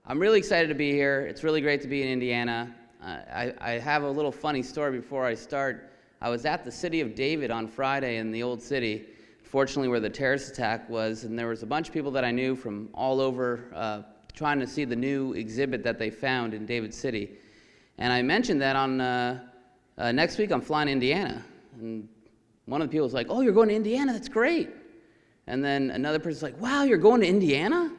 I'm really excited to be here. It's really great to be in Indiana. I have a little funny story before I start. I was at the City of David on Friday in the Old City, fortunately where the terrorist attack was, and there was a bunch of people that I knew from all over trying to see the new exhibit that they found in David City. And I mentioned that on next week I'm flying to Indiana. And one of the people was like, "Oh, you're going to Indiana? That's great." And then another person's like, "Wow, you're going to Indiana?"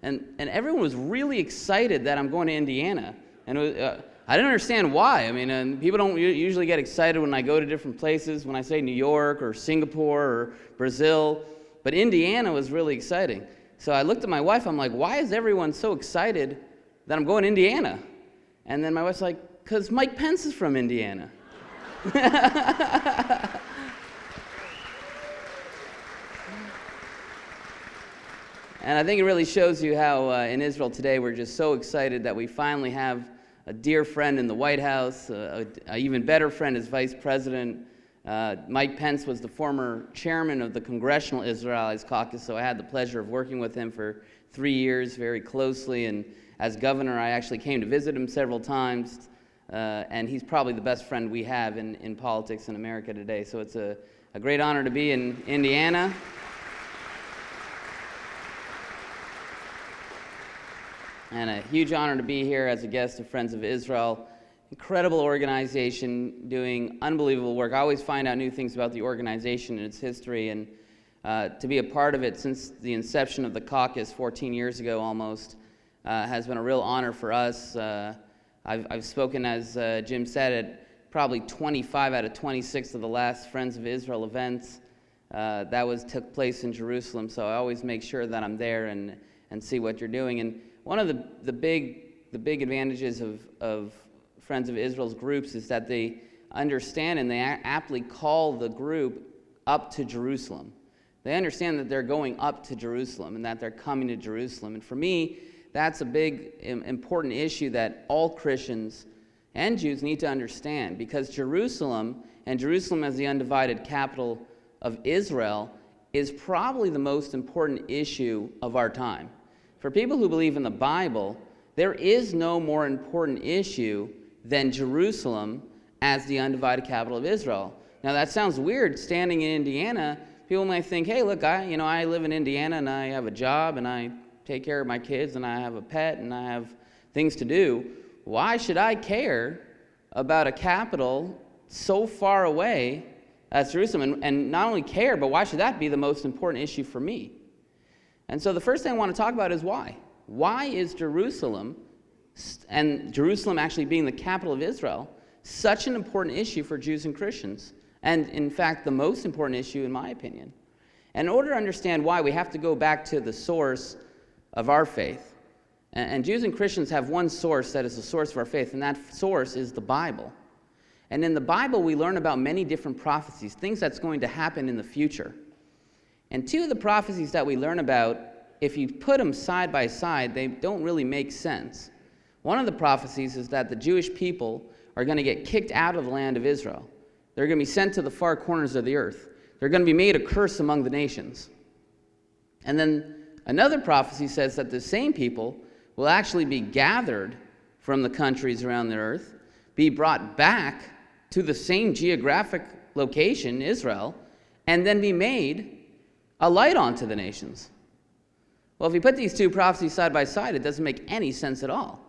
And everyone was really excited that I'm going to Indiana. And I didn't understand why. I mean, people don't usually get excited when I go to different places, when I say New York or Singapore or Brazil. But Indiana was really exciting. So I looked at my wife, I'm like, "Why is everyone so excited that I'm going to Indiana?" And then my wife's like, "'Cause Mike Pence is from Indiana." And I think it really shows you how in Israel today we're just so excited that we finally have a dear friend in the White House, an even better friend as Vice President. Mike Pence was the former chairman of the Congressional Israelites Caucus, so I had the pleasure of working with him for 3 years very closely. And as governor, I actually came to visit him several times. And he's probably the best friend we have in politics in America today. So it's a great honor to be in Indiana. And a huge honor to be here as a guest of Friends of Israel. Incredible organization doing unbelievable work. I always find out new things about the organization and its history, and to be a part of it since the inception of the Caucus 14 years ago almost has been a real honor for us. I've spoken, as Jim said, at probably 25 out of 26 of the last Friends of Israel events. That took place in Jerusalem, so I always make sure that I'm there and see what you're doing. And one of the big advantages of Friends of Israel's groups is that they understand and they aptly call the group up to Jerusalem. They understand that they're going up to Jerusalem and that they're coming to Jerusalem. And for me, that's a big, important issue that all Christians and Jews need to understand, because Jerusalem, and Jerusalem as the undivided capital of Israel, is probably the most important issue of our time. For people who believe in the Bible, there is no more important issue than Jerusalem as the undivided capital of Israel. Now that sounds weird, standing in Indiana. People might think, "Hey, look, I live in Indiana and I have a job and I take care of my kids and I have a pet and I have things to do. Why should I care about a capital so far away as Jerusalem? And not only care, but why should that be the most important issue for me?" And so the first thing I want to talk about is why. Why is Jerusalem, and Jerusalem actually being the capital of Israel, such an important issue for Jews and Christians? And in fact, the most important issue in my opinion. And in order to understand why, we have to go back to the source of our faith. And Jews and Christians have one source that is the source of our faith, and that source is the Bible. And in the Bible, we learn about many different prophecies, things that's going to happen in the future. And two of the prophecies that we learn about, if you put them side by side, they don't really make sense. One of the prophecies is that the Jewish people are going to get kicked out of the land of Israel. They're going to be sent to the far corners of the earth. They're going to be made a curse among the nations. And then another prophecy says that the same people will actually be gathered from the countries around the earth, be brought back to the same geographic location, Israel, and then be made a light onto the nations. Well, if you put these two prophecies side by side, it doesn't make any sense at all.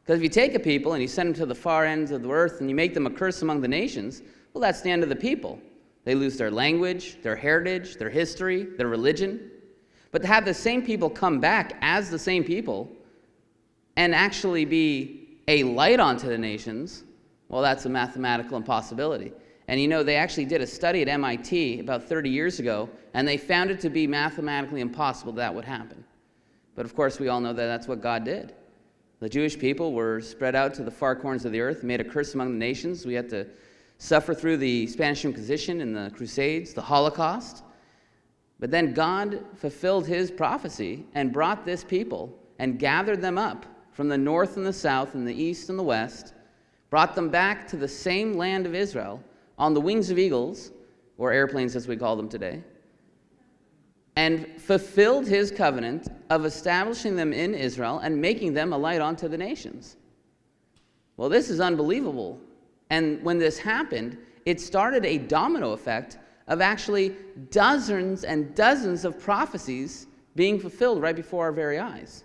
Because if you take a people and you send them to the far ends of the earth and you make them a curse among the nations, well, that's the end of the people. They lose their language, their heritage, their history, their religion. But to have the same people come back as the same people and actually be a light onto the nations, well, that's a mathematical impossibility. And they actually did a study at MIT about 30 years ago, and they found it to be mathematically impossible that would happen. But of course, we all know that that's what God did. The Jewish people were spread out to the far corners of the earth, made a curse among the nations. We had to suffer through the Spanish Inquisition and the Crusades, the Holocaust. But then God fulfilled his prophecy and brought this people and gathered them up from the north and the south and the east and the west, brought them back to the same land of Israel on the wings of eagles, or airplanes as we call them today, and fulfilled his covenant of establishing them in Israel and making them a light unto the nations. Well, this is unbelievable. And when this happened, it started a domino effect of actually dozens and dozens of prophecies being fulfilled right before our very eyes.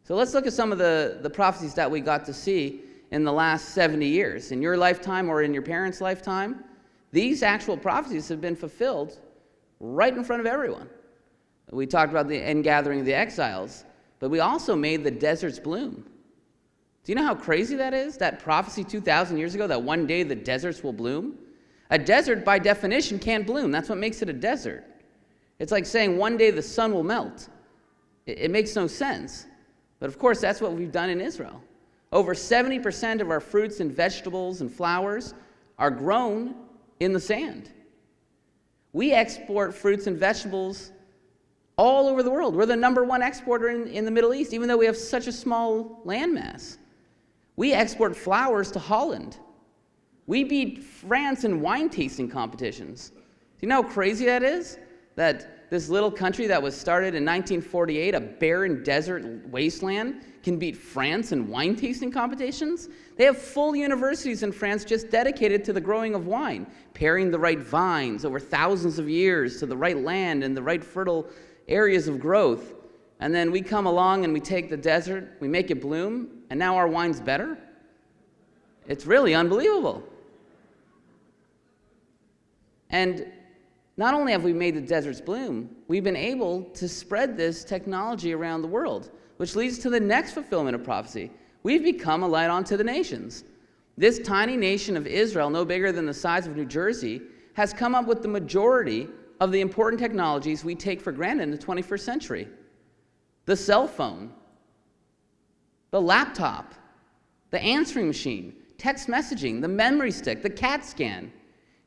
So let's look at some of the prophecies that we got to see in the last 70 years. In your lifetime or in your parents' lifetime, these actual prophecies have been fulfilled right in front of everyone. We talked about the ingathering of the exiles, but we also made the deserts bloom. Do you know how crazy that is? That prophecy 2,000 years ago, that one day the deserts will bloom? A desert, by definition, can't bloom. That's what makes it a desert. It's like saying one day the sun will melt. It makes no sense. But of course, that's what we've done in Israel. Over 70% of our fruits and vegetables and flowers are grown in the sand. We export fruits and vegetables all over the world. We're the #1 exporter in the Middle East, even though we have such a small landmass. We export flowers to Holland. We beat France in wine tasting competitions. Do you know how crazy that is? That this little country that was started in 1948, a barren desert wasteland, can beat France in wine tasting competitions? They have full universities in France just dedicated to the growing of wine, pairing the right vines over thousands of years to the right land and the right fertile areas of growth. And then we come along and we take the desert, we make it bloom, and now our wine's better? It's really unbelievable. And not only have we made the deserts bloom, we've been able to spread this technology around the world, which leads to the next fulfillment of prophecy. We've become a light unto the nations. This tiny nation of Israel, no bigger than the size of New Jersey, has come up with the majority of the important technologies we take for granted in the 21st century. The cell phone, the laptop, the answering machine, text messaging, the memory stick, the CAT scan,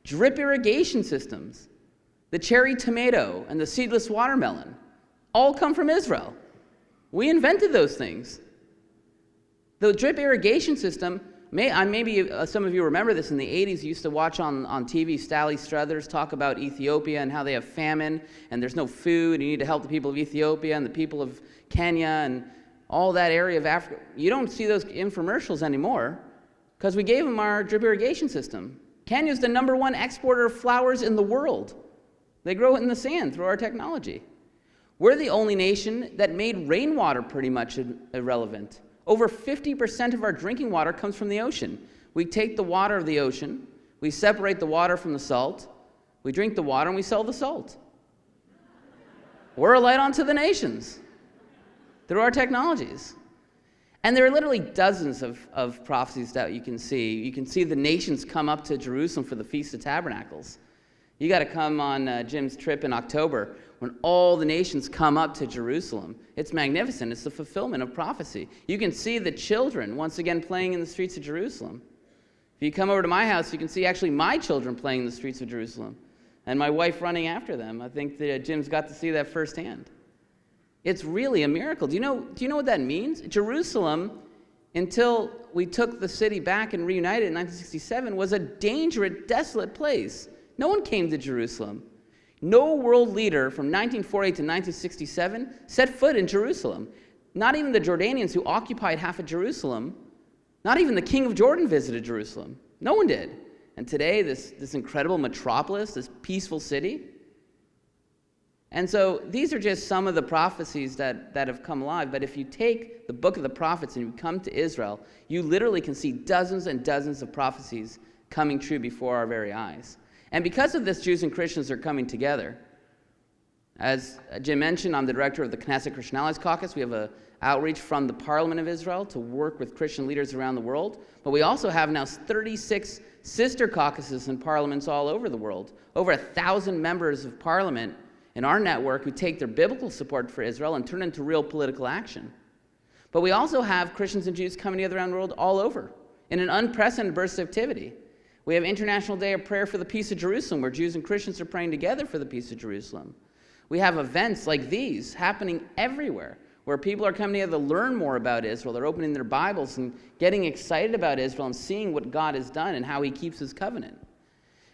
drip irrigation systems, the cherry tomato, and the seedless watermelon all come from Israel. We invented those things. The drip irrigation system, maybe some of you remember this in the 80s. You used to watch on TV Sally Struthers talk about Ethiopia and how they have famine and there's no food and you need to help the people of Ethiopia and the people of Kenya and all that area of Africa. You don't see those infomercials anymore because we gave them our drip irrigation system. Kenya is the #1 exporter of flowers in the world. They grow it in the sand through our technology. We're the only nation that made rainwater pretty much irrelevant. Over 50% of our drinking water comes from the ocean. We take the water of the ocean, we separate the water from the salt, we drink the water, and we sell the salt. We're a light unto the nations through our technologies. And there are literally dozens of prophecies that you can see. You can see the nations come up to Jerusalem for the Feast of Tabernacles. You got to come on Jim's trip in October when all the nations come up to Jerusalem. It's magnificent. It's the fulfillment of prophecy. You can see the children once again playing in the streets of Jerusalem. If you come over to my house, you can see actually my children playing in the streets of Jerusalem and my wife running after them. I think that Jim's got to see that firsthand. It's really a miracle. Do you know what that means? Jerusalem, until we took the city back and reunited in 1967, was a dangerous, desolate place. No one came to Jerusalem. No world leader from 1948 to 1967 set foot in Jerusalem. Not even the Jordanians who occupied half of Jerusalem, not even the king of Jordan visited Jerusalem. No one did. And today, this incredible metropolis, this peaceful city. And so these are just some of the prophecies that have come alive. But if you take the book of the prophets and you come to Israel, you literally can see dozens and dozens of prophecies coming true before our very eyes. And because of this, Jews and Christians are coming together. As Jim mentioned, I'm the director of the Knesset Christian Allies Caucus. We have an outreach from the Parliament of Israel to work with Christian leaders around the world. But we also have now 36 sister caucuses and parliaments all over the world. Over 1,000 members of parliament in our network who take their biblical support for Israel and turn it into real political action. But we also have Christians and Jews coming together around the world all over in an unprecedented burst of activity. We have International Day of Prayer for the Peace of Jerusalem, where Jews and Christians are praying together for the peace of Jerusalem. We have events like these happening everywhere, where people are coming together to learn more about Israel. They're opening their Bibles and getting excited about Israel and seeing what God has done and how he keeps his covenant.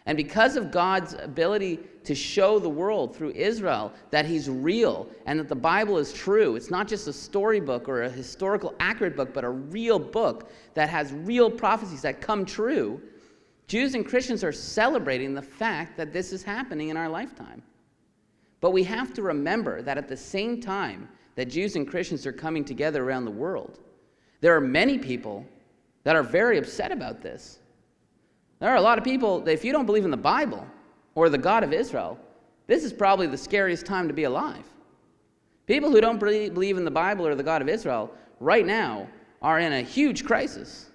And because of God's ability to show the world through Israel that he's real and that the Bible is true, it's not just a storybook or a historical accurate book, but a real book that has real prophecies that come true, Jews and Christians are celebrating the fact that this is happening in our lifetime. But we have to remember that at the same time that Jews and Christians are coming together around the world, there are many people that are very upset about this. There are a lot of people that if you don't believe in the Bible or the God of Israel, this is probably the scariest time to be alive. People who don't believe in the Bible or the God of Israel right now are in a huge crisis.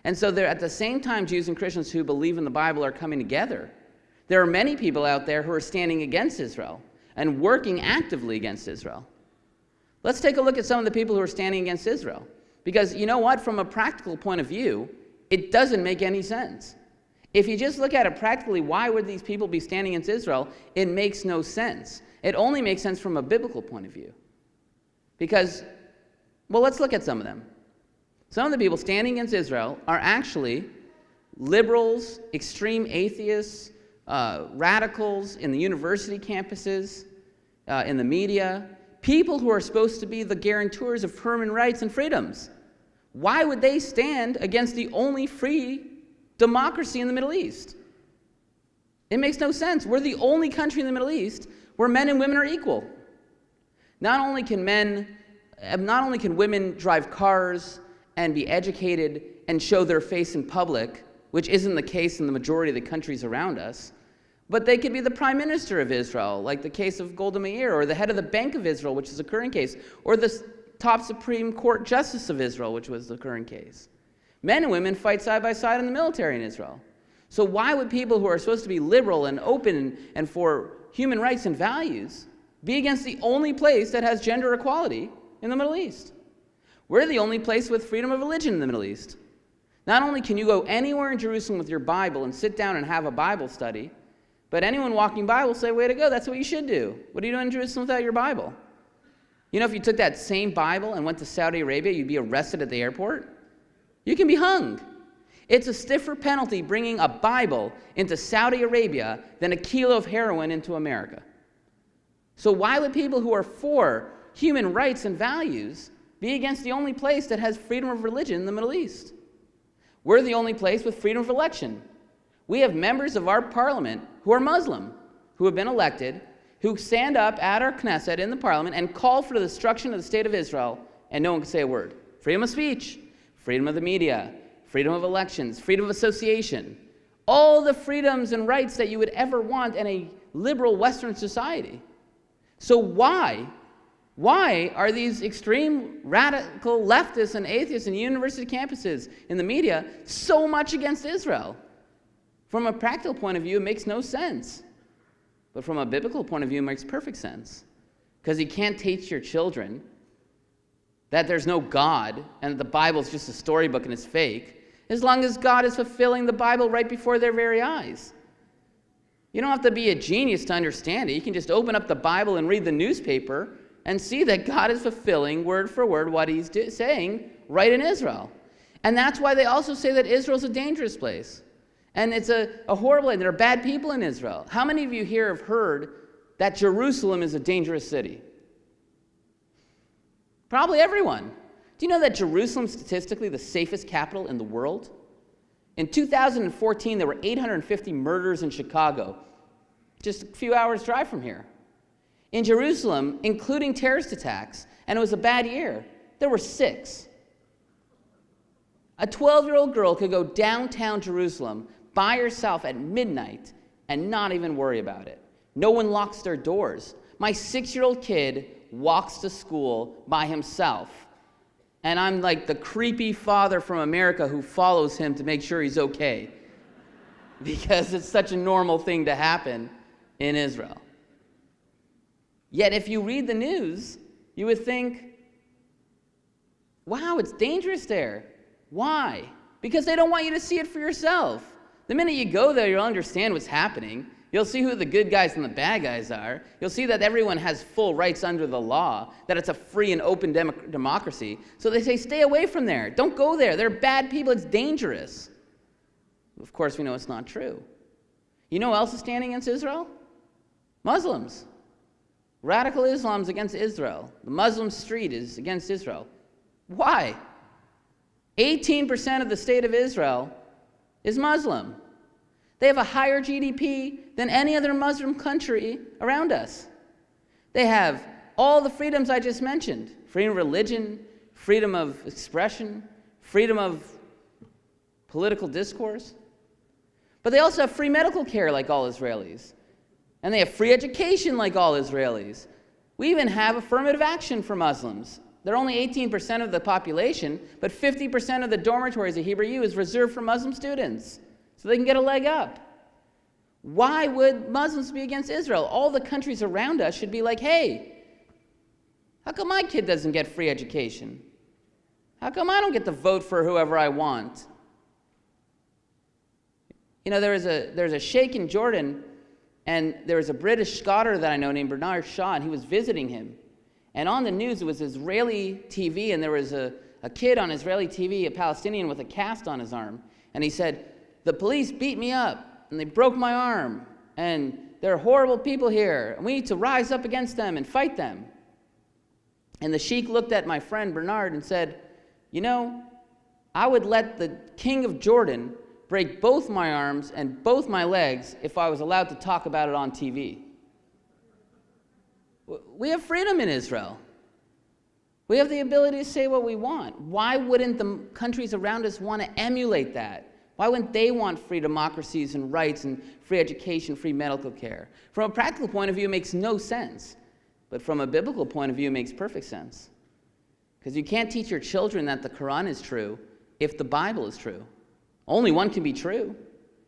And so at the same time Jews and Christians who believe in the Bible are coming together, there are many people out there who are standing against Israel and working actively against Israel. Let's take a look at some of the people who are standing against Israel. Because you know what? From a practical point of view, it doesn't make any sense. If you just look at it practically, why would these people be standing against Israel? It makes no sense. It only makes sense from a biblical point of view. Because, well, let's look at some of them. Some of the people standing against Israel are actually liberals, extreme atheists, radicals in the university campuses, in the media, people who are supposed to be the guarantors of human rights and freedoms. Why would they stand against the only free democracy in the Middle East? It makes no sense. We're the only country in the Middle East where men and women are equal. Not only can women drive cars and be educated and show their face in public, which isn't the case in the majority of the countries around us, but they could be the prime minister of Israel, like the case of Golda Meir, or the head of the Bank of Israel, which is the current case, or the top Supreme Court Justice of Israel, which was the current case. Men and women fight side by side in the military in Israel. So why would people who are supposed to be liberal and open and for human rights and values be against the only place that has gender equality in the Middle East? We're the only place with freedom of religion in the Middle East. Not only can you go anywhere in Jerusalem with your Bible and sit down and have a Bible study, but anyone walking by will say, way to go, that's what you should do. What are you doing in Jerusalem without your Bible? You know, if you took that same Bible and went to Saudi Arabia, you'd be arrested at the airport. You can be hung. It's a stiffer penalty bringing a Bible into Saudi Arabia than a kilo of heroin into America. So why would people who are for human rights and values be against the only place that has freedom of religion in the Middle East? We're the only place with freedom of election. We have members of our parliament who are Muslim, who have been elected, who stand up at our Knesset in the parliament and call for the destruction of the state of Israel, and no one can say a word. Freedom of speech, freedom of the media, freedom of elections, freedom of association, all the freedoms and rights that you would ever want in a liberal Western society. So why are these extreme radical leftists and atheists in university campuses, in the media, so much against Israel? From a practical point of view, it makes no sense. But from a biblical point of view, it makes perfect sense. Because you can't teach your children that there's no God and that the Bible is just a storybook and it's fake, as long as God is fulfilling the Bible right before their very eyes. You don't have to be a genius to understand it. You can just open up the Bible and read the newspaper and see that God is fulfilling word for word what he's saying right in Israel. And that's why they also say that Israel's a dangerous place. And it's a horrible, and there are bad people in Israel. How many of you here have heard that Jerusalem is a dangerous city? Probably everyone. Do you know that Jerusalem is statistically the safest capital in the world? In 2014, there were 850 murders in Chicago, just a few hours' drive from here. In Jerusalem, including terrorist attacks, and it was a bad year, there were 6. A 12-year-old girl could go downtown Jerusalem by herself at midnight and not even worry about it. No one locks their doors. My 6-year-old kid walks to school by himself, and I'm like the creepy father from America who follows him to make sure he's okay, because it's such a normal thing to happen in Israel. Yet if you read the news, you would think, wow, it's dangerous there. Why? Because they don't want you to see it for yourself. The minute you go there, you'll understand what's happening. You'll see who the good guys and the bad guys are. You'll see that everyone has full rights under the law, that it's a free and open democracy. So they say, stay away from there. Don't go there. They're bad people. It's dangerous. Of course, we know it's not true. You know who else is standing against Israel? Muslims. Radical Islam's against Israel. The Muslim street is against Israel. Why? 18% of the state of Israel is Muslim. They have a higher GDP than any other Muslim country around us. They have all the freedoms I just mentioned: freedom of religion, freedom of expression, freedom of political discourse. But they also have free medical care like all Israelis. And they have free education like all Israelis. We even have affirmative action for Muslims. They're only 18% of the population, but 50% of the dormitories at Hebrew U is reserved for Muslim students, so they can get a leg up. Why would Muslims be against Israel? All the countries around us should be like, hey, how come my kid doesn't get free education? How come I don't get to vote for whoever I want? You know, there's a sheikh in Jordan, and there was a British scholar that I know named Bernard Shaw, and he was visiting him. And on the news, it was Israeli TV, and there was a kid on Israeli TV, a Palestinian with a cast on his arm. And he said, the police beat me up, and they broke my arm, and they're horrible people here, and we need to rise up against them and fight them. And the sheikh looked at my friend Bernard and said, you know, I would let the king of Jordan break both my arms and both my legs if I was allowed to talk about it on TV. We have freedom in Israel. We have the ability to say what we want. Why wouldn't the countries around us want to emulate that? Why wouldn't they want free democracies and rights and free education, free medical care? From a practical point of view, it makes no sense. But from a biblical point of view, it makes perfect sense. Because you can't teach your children that the Quran is true if the Bible is true. Only one can be true.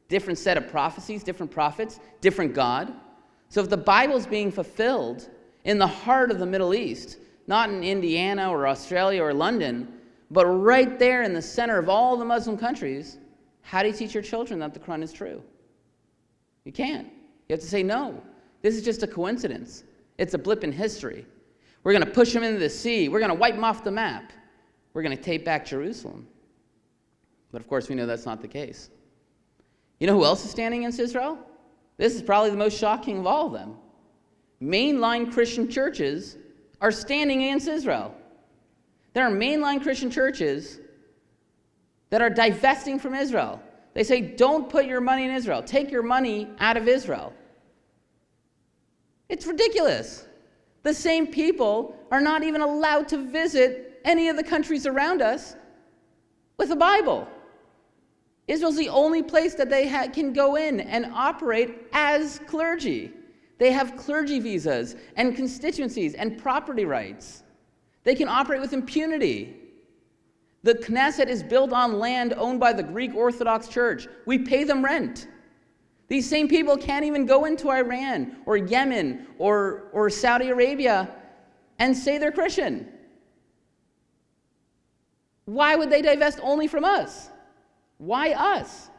Different set of prophecies, different prophets, different God. So if the Bible is being fulfilled in the heart of the Middle East, not in Indiana or Australia or London, but right there in the center of all the Muslim countries, how do you teach your children that the Quran is true? You can't. You have to say, no, this is just a coincidence. It's a blip in history. We're going to push them into the sea. We're going to wipe them off the map. We're going to take back Jerusalem. But of course, we know that's not the case. You know who else is standing against Israel? This is probably the most shocking of all of them. Mainline Christian churches are standing against Israel. There are mainline Christian churches that are divesting from Israel. They say, don't put your money in Israel. Take your money out of Israel. It's ridiculous. The same people are not even allowed to visit any of the countries around us with a Bible. Israel's the only place that they can go in and operate as clergy. They have clergy visas and constituencies and property rights. They can operate with impunity. The Knesset is built on land owned by the Greek Orthodox Church. We pay them rent. These same people can't even go into Iran or Yemen or Saudi Arabia and say they're Christian. Why would they divest only from us? Why us?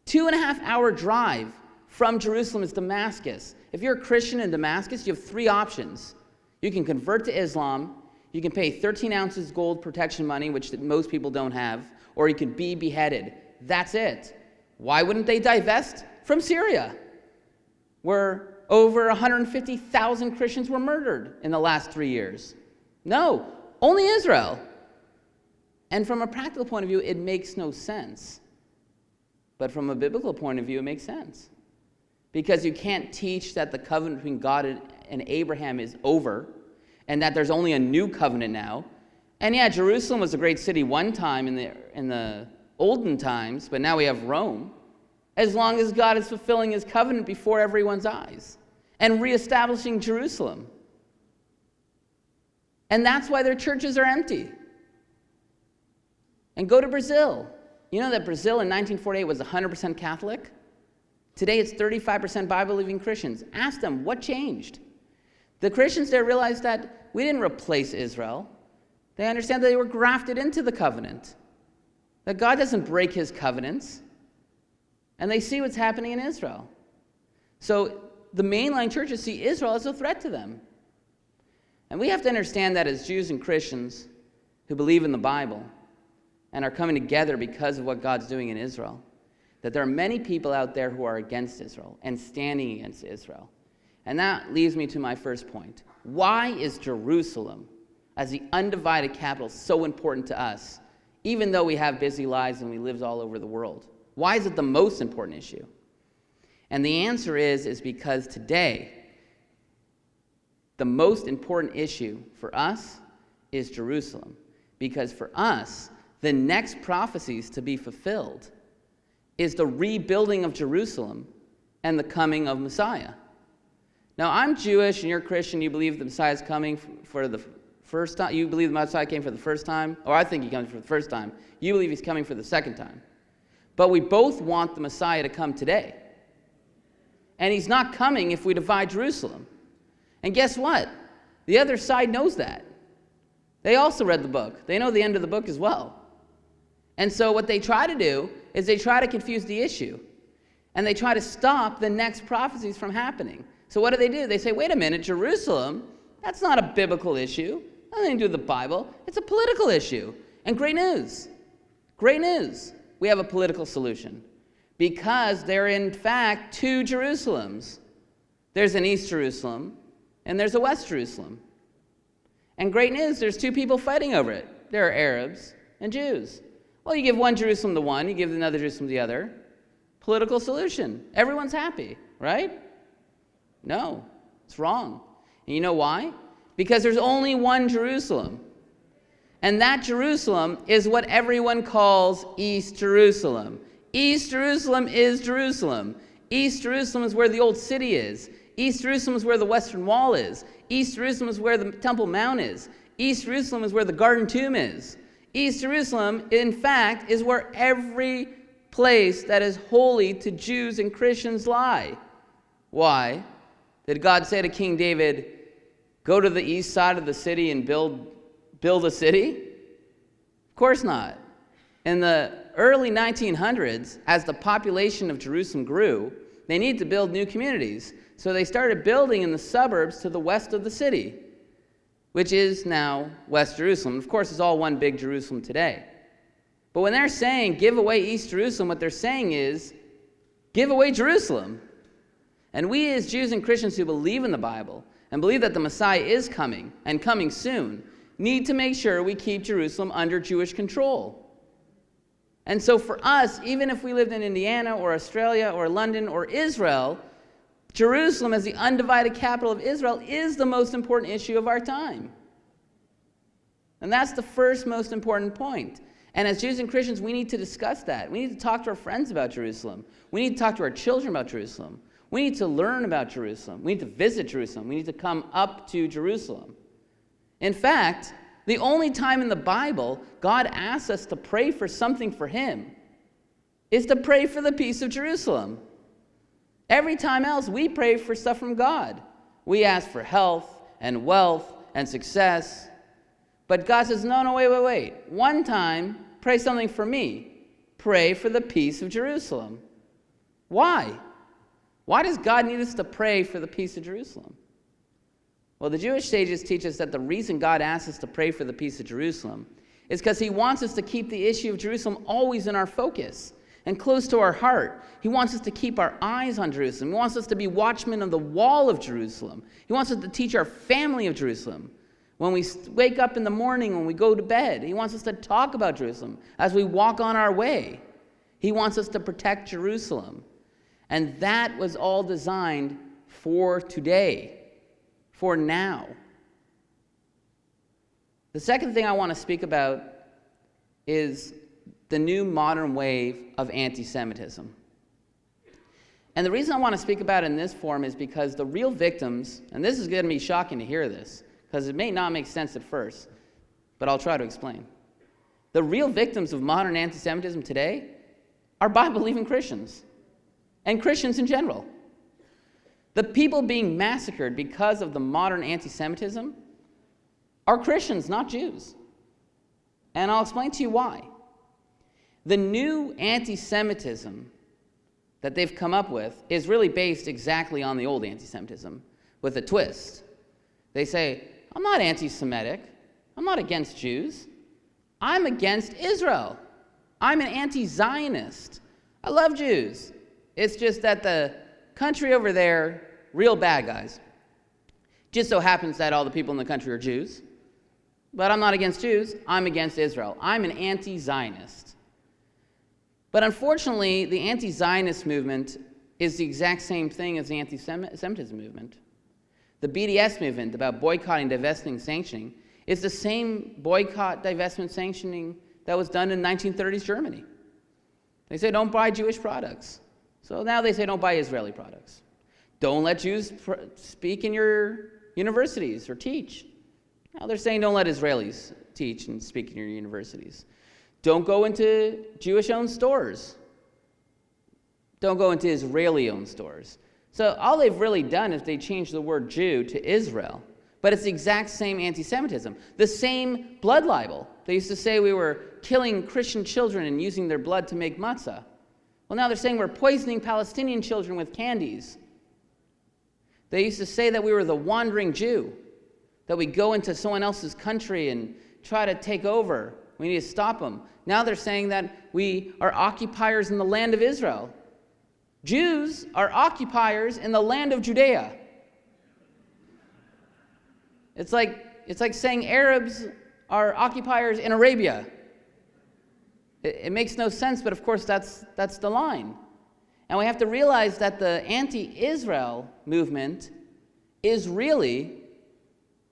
2.5-hour drive from Jerusalem is Damascus. If you're a Christian in Damascus, you have 3 options. You can convert to Islam, you can pay 13 ounces gold protection money, which most people don't have, or you could be beheaded. That's it. Why wouldn't they divest from Syria, where over 150,000 Christians were murdered in the last 3 years? No, only Israel. And from a practical point of view, it makes no sense. But from a biblical point of view, it makes sense. Because you can't teach that the covenant between God and Abraham is over, and that there's only a new covenant now. And yeah, Jerusalem was a great city one time in the olden times, but now we have Rome. As long as God is fulfilling his covenant before everyone's eyes and reestablishing Jerusalem. And that's why their churches are empty. And go to Brazil. You know that Brazil in 1948 was 100% Catholic? Today it's 35% Bible-believing Christians. Ask them, what changed? The Christians there realized that we didn't replace Israel. They understand that they were grafted into the covenant. That God doesn't break his covenants. And they see what's happening in Israel. So the mainline churches see Israel as a threat to them. And we have to understand that as Jews and Christians who believe in the Bible and are coming together because of what God's doing in Israel, that there are many people out there who are against Israel and standing against Israel. And that leads me to my first point. Why is Jerusalem, as the undivided capital, so important to us, even though we have busy lives and we live all over the world? Why is it the most important issue? And the answer is because today, the most important issue for us is Jerusalem. Because for us, the next prophecies to be fulfilled is the rebuilding of Jerusalem and the coming of Messiah. Now, I'm Jewish and you're Christian. You believe the Messiah is coming for the first time. You believe the Messiah came for the first time. Or I think he comes for the first time. You believe he's coming for the second time. But we both want the Messiah to come today. And he's not coming if we divide Jerusalem. And guess what? The other side knows that. They also read the book. They know the end of the book as well. And so what they try to do is they try to confuse the issue. And they try to stop the next prophecies from happening. So what do? They say, wait a minute, Jerusalem, that's not a biblical issue. Nothing to do with the Bible. It's a political issue. And great news. Great news. We have a political solution. Because there are in fact two Jerusalems. There's an East Jerusalem and there's a West Jerusalem. And great news, there's two people fighting over it. There are Arabs and Jews. Well, you give one Jerusalem to one, you give another Jerusalem to the other. Political solution. Everyone's happy, right? No, it's wrong. And you know why? Because there's only one Jerusalem. And that Jerusalem is what everyone calls East Jerusalem. East Jerusalem is Jerusalem. East Jerusalem is where the old city is. East Jerusalem is where the Western Wall is. East Jerusalem is where the Temple Mount is. East Jerusalem is where the Garden Tomb is. East Jerusalem, in fact, is where every place that is holy to Jews and Christians lie. Why? Did God say to King David, go to the east side of the city and build a city? Of course not. In the early 1900s, as the population of Jerusalem grew, they needed to build new communities. So they started building in the suburbs to the west of the city, which is now West Jerusalem. Of course, it's all one big Jerusalem today. But when they're saying give away East Jerusalem, what they're saying is give away Jerusalem. And we as Jews and Christians who believe in the Bible and believe that the Messiah is coming and coming soon need to make sure we keep Jerusalem under Jewish control. And so for us, even if we lived in Indiana or Australia or London or Israel, Jerusalem as the undivided capital of Israel is the most important issue of our time. And that's the first most important point. And as Jews and Christians, we need to discuss that. We need to talk to our friends about Jerusalem. We need to talk to our children about Jerusalem. We need to learn about Jerusalem. We need to visit Jerusalem. We need to come up to Jerusalem. In fact, the only time in the Bible God asks us to pray for something for him is to pray for the peace of Jerusalem. Every time else, we pray for stuff from God. We ask for health and wealth and success. But God says, no, wait. One time, pray something for me. Pray for the peace of Jerusalem. Why? Why does God need us to pray for the peace of Jerusalem? Well, the Jewish sages teach us that the reason God asks us to pray for the peace of Jerusalem is because he wants us to keep the issue of Jerusalem always in our focus and close to our heart. He wants us to keep our eyes on Jerusalem. He wants us to be watchmen of the wall of Jerusalem. He wants us to teach our family of Jerusalem. When we wake up in the morning, when we go to bed, he wants us to talk about Jerusalem as we walk on our way. He wants us to protect Jerusalem. And that was all designed for today, for now. The second thing I want to speak about is the new modern wave of anti-Semitism. And the reason I want to speak about it in this form is because the real victims, and this is going to be shocking to hear this, because it may not make sense at first, but I'll try to explain. The real victims of modern anti-Semitism today are Bible-believing Christians, and Christians in general. The people being massacred because of the modern anti-Semitism are Christians, not Jews. And I'll explain to you why. The new anti-Semitism that they've come up with is really based exactly on the old anti-Semitism, with a twist. They say, I'm not anti-Semitic. I'm not against Jews. I'm against Israel. I'm an anti-Zionist. I love Jews. It's just that the country over there, real bad guys. Just so happens that all the people in the country are Jews. But I'm not against Jews. I'm against Israel. I'm an anti-Zionist. But unfortunately, the anti-Zionist movement is the exact same thing as the anti-Semitism movement. The BDS movement about boycotting, divesting, sanctioning is the same boycott, divestment, sanctioning that was done in 1930s Germany. They say don't buy Jewish products. So now they say don't buy Israeli products. Don't let Jews speak in your universities or teach. Now they're saying don't let Israelis teach and speak in your universities. Don't go into Jewish-owned stores. Don't go into Israeli-owned stores. So all they've really done is they changed the word Jew to Israel. But it's the exact same anti-Semitism. The same blood libel. They used to say we were killing Christian children and using their blood to make matzah. Well, now they're saying we're poisoning Palestinian children with candies. They used to say that we were the wandering Jew, that we go into someone else's country and try to take over. We need to stop them. Now they're saying that we are occupiers in the land of Israel. Jews are occupiers in the land of Judea. It's like saying Arabs are occupiers in Arabia. It makes no sense, but of course that's the line. And we have to realize that the anti-Israel movement is really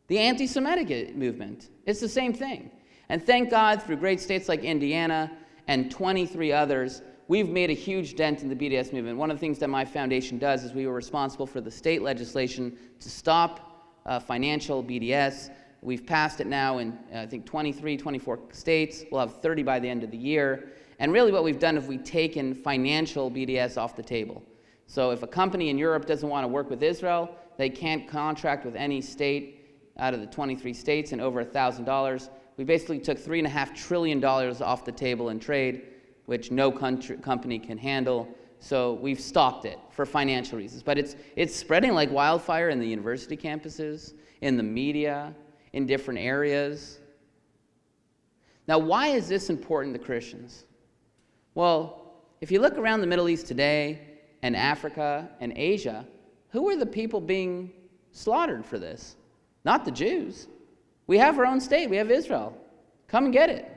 the anti-Semitic movement. It's the same thing. And thank God, through great states like Indiana and 23 others, we've made a huge dent in the BDS movement. One of the things that my foundation does is we were responsible for the state legislation to stop financial BDS. We've passed it now in, I think, 23, 24 states. We'll have 30 by the end of the year. And really what we've done is we've taken financial BDS off the table. So if a company in Europe doesn't want to work with Israel, they can't contract with any state out of the 23 states and over $1,000. We basically took $3.5 trillion off the table in trade, which no company can handle. So we've stopped it for financial reasons. But it's spreading like wildfire in the university campuses, in the media, in different areas. Now, why is this important to Christians? Well, if you look around the Middle East today, and Africa, and Asia, who are the people being slaughtered for this? Not the Jews. We have our own state. We have Israel. Come and get it.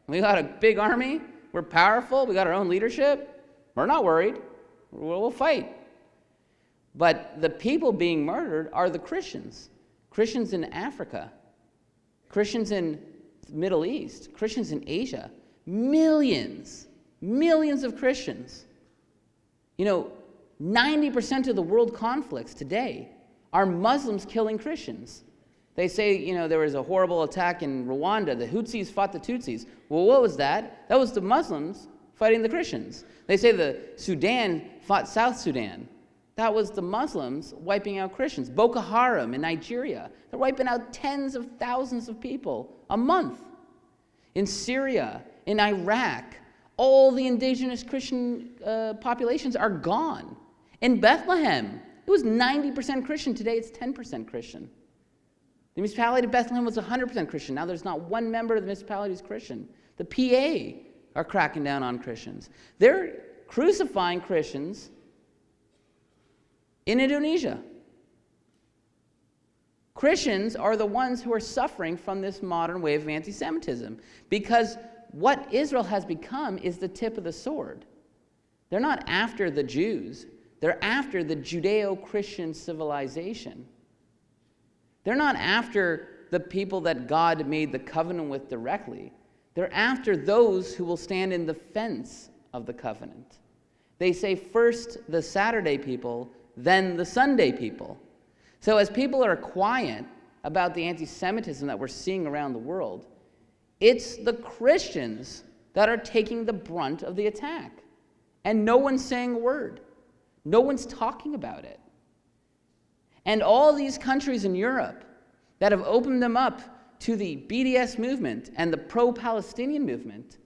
We got a big army. We're powerful. We got our own leadership. We're not worried. We'll fight. But the people being murdered are the Christians. Christians in Africa. Christians in the Middle East. Christians in Asia. Millions of Christians. 90% of the world conflicts today are Muslims killing Christians. They say, there was a horrible attack in Rwanda. The Hutsis fought the Tutsis. Well, what was that? That was the Muslims fighting the Christians. They say the Sudan fought South Sudan. That was the Muslims wiping out Christians. Boko Haram in Nigeria. They're wiping out tens of thousands of people a month. In Syria, in Iraq, all the indigenous Christian populations are gone. In Bethlehem, it was 90% Christian. Today it's 10% Christian. The municipality of Bethlehem was 100% Christian. Now there's not one member of the municipality who's Christian. The PA are cracking down on Christians. They're crucifying Christians in Indonesia. Christians are the ones who are suffering from this modern wave of anti-Semitism because what Israel has become is the tip of the sword. They're not after the Jews. They're after the Judeo-Christian civilization. They're not after the people that God made the covenant with directly. They're after those who will stand in defense of the covenant. They say first the Saturday people, then the Sunday people. So as people are quiet about the anti-Semitism that we're seeing around the world, it's the Christians that are taking the brunt of the attack. And no one's saying a word. No one's talking about it. And all these countries in Europe that have opened them up to the BDS movement and the pro-Palestinian movement,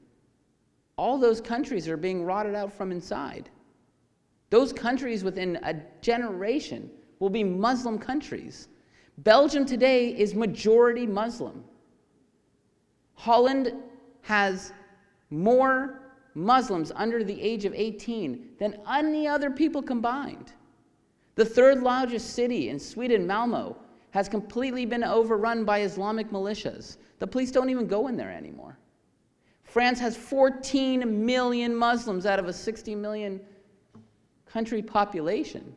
all those countries are being rotted out from inside. Those countries within a generation will be Muslim countries. Belgium today is majority Muslim. Holland has more Muslims under the age of 18 than any other people combined. The third largest city in Sweden, Malmö, has completely been overrun by Islamic militias. The police don't even go in there anymore. France has 14 million Muslims out of a 60 million country population.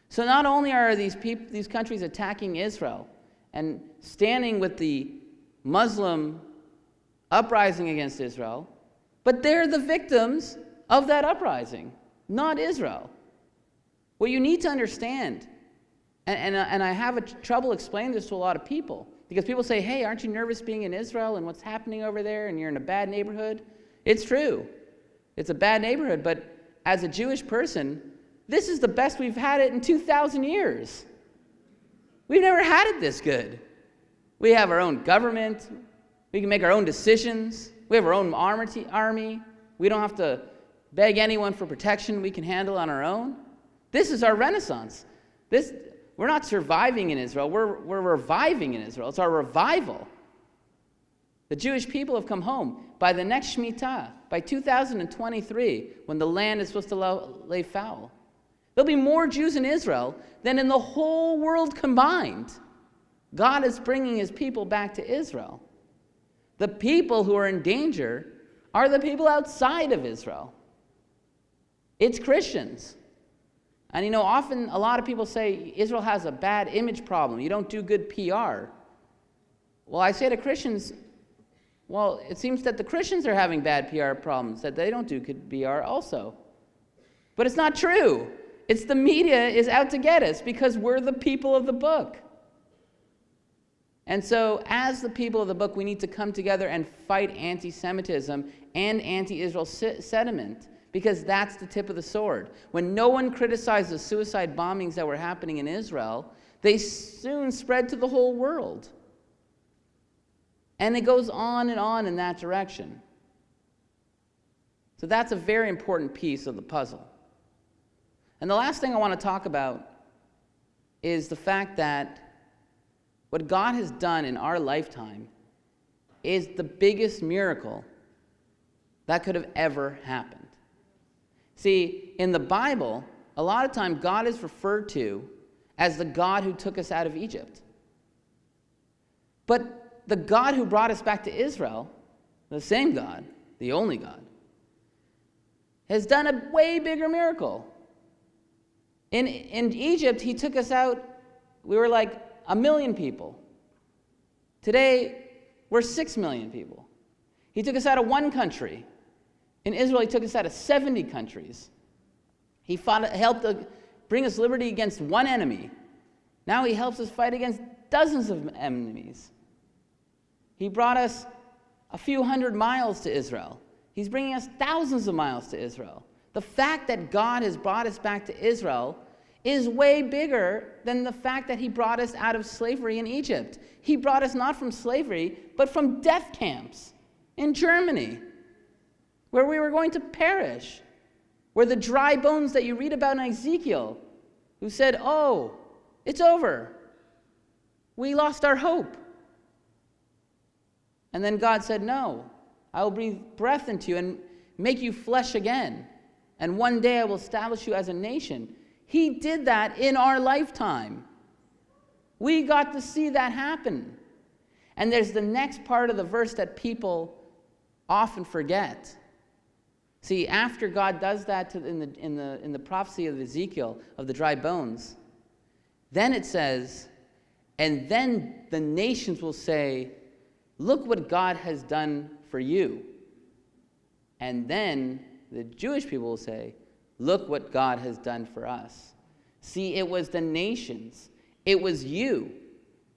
So not only are these countries attacking Israel and standing with the Muslim uprising against Israel, but they're the victims of that uprising, not Israel. What you need to understand, and I have trouble explaining this to a lot of people, because people say, hey, aren't you nervous being in Israel and what's happening over there and you're in a bad neighborhood? It's true. It's a bad neighborhood, but as a Jewish person, this is the best we've had it in 2,000 years. We've never had it this good. We have our own government. We can make our own decisions. We have our own army. We don't have to beg anyone for protection. We can handle it on our own. This is our renaissance. We're not surviving in Israel. We're reviving in Israel. It's our revival. The Jewish people have come home. By the next Shemitah, by 2023, when the land is supposed to lay fallow, there'll be more Jews in Israel than in the whole world combined. God is bringing his people back to Israel. The people who are in danger are the people outside of Israel. It's Christians. And often a lot of people say Israel has a bad image problem. You don't do good PR. Well, I say to Christians, well, it seems that the Christians are having bad PR problems, that they don't do good PR also. But it's not true. It's the media is out to get us because we're the people of the book. And so as the people of the book, we need to come together and fight anti-Semitism and anti-Israel sentiment, because that's the tip of the sword. When no one criticized the suicide bombings that were happening in Israel, they soon spread to the whole world. And it goes on in that direction. So that's a very important piece of the puzzle. And the last thing I want to talk about is the fact that what God has done in our lifetime is the biggest miracle that could have ever happened. See, in the Bible, a lot of time God is referred to as the God who took us out of Egypt. But the God who brought us back to Israel, the same God, the only God, has done a way bigger miracle. In Egypt, he took us out, we were like 1 million people. Today, we're 6 million people. He took us out of one country. In Israel, he took us out of 70 countries. He helped bring us liberty against one enemy. Now he helps us fight against dozens of enemies. He brought us a few hundred miles to Israel. He's bringing us thousands of miles to Israel. The fact that God has brought us back to Israel is way bigger than the fact that he brought us out of slavery in Egypt. He brought us not from slavery, but from death camps in Germany, where we were going to perish, where the dry bones that you read about in Ezekiel, who said, oh, it's over. We lost our hope. And then God said, no, I will breathe breath into you and make you flesh again. And one day I will establish you as a nation. He did that in our lifetime. We got to see that happen. And there's the next part of the verse that people often forget. See, after God does that in the prophecy of Ezekiel, of the dry bones, then it says, and then the nations will say, look what God has done for you. And then the Jewish people will say, look what God has done for us. See, it was the nations, it was you,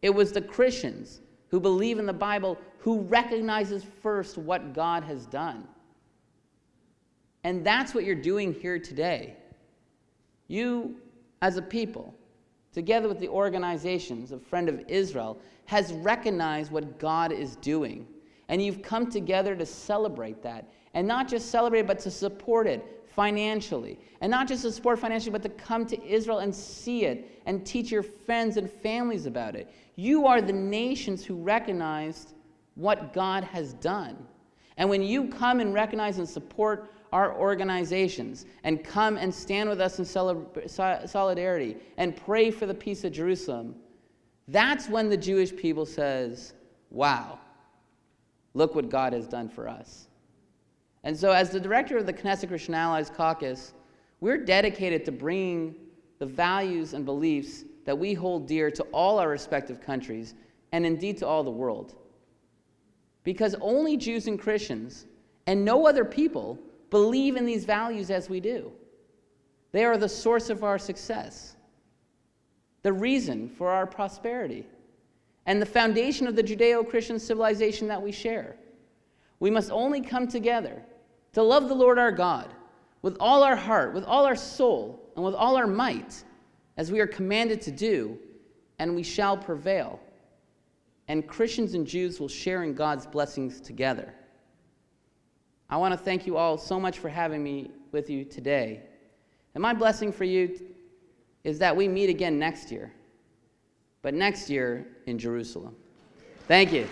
it was the Christians who believe in the Bible, who recognizes first what God has done. And that's what you're doing here today. You, as a people, together with the organizations of Friend of Israel, has recognized what God is doing. And you've come together to celebrate that. And not just celebrate it, but to support it financially. And not just to support financially, but to come to Israel and see it and teach your friends and families about it. You are the nations who recognized what God has done. And when you come and recognize and support our organizations and come and stand with us in solidarity and pray for the peace of Jerusalem, that's when the Jewish people says, wow, look what God has done for us. And so as the director of the Knesset Christian Allies Caucus, we're dedicated to bringing the values and beliefs that we hold dear to all our respective countries and indeed to all the world. Because only Jews and Christians and no other people believe in these values as we do. They are the source of our success, the reason for our prosperity, and the foundation of the Judeo-Christian civilization that we share. We must only come together to love the Lord our God with all our heart, with all our soul, and with all our might, as we are commanded to do, and we shall prevail. And Christians and Jews will share in God's blessings together. I want to thank you all so much for having me with you today. And my blessing for you is that we meet again next year, but next year in Jerusalem. Thank you.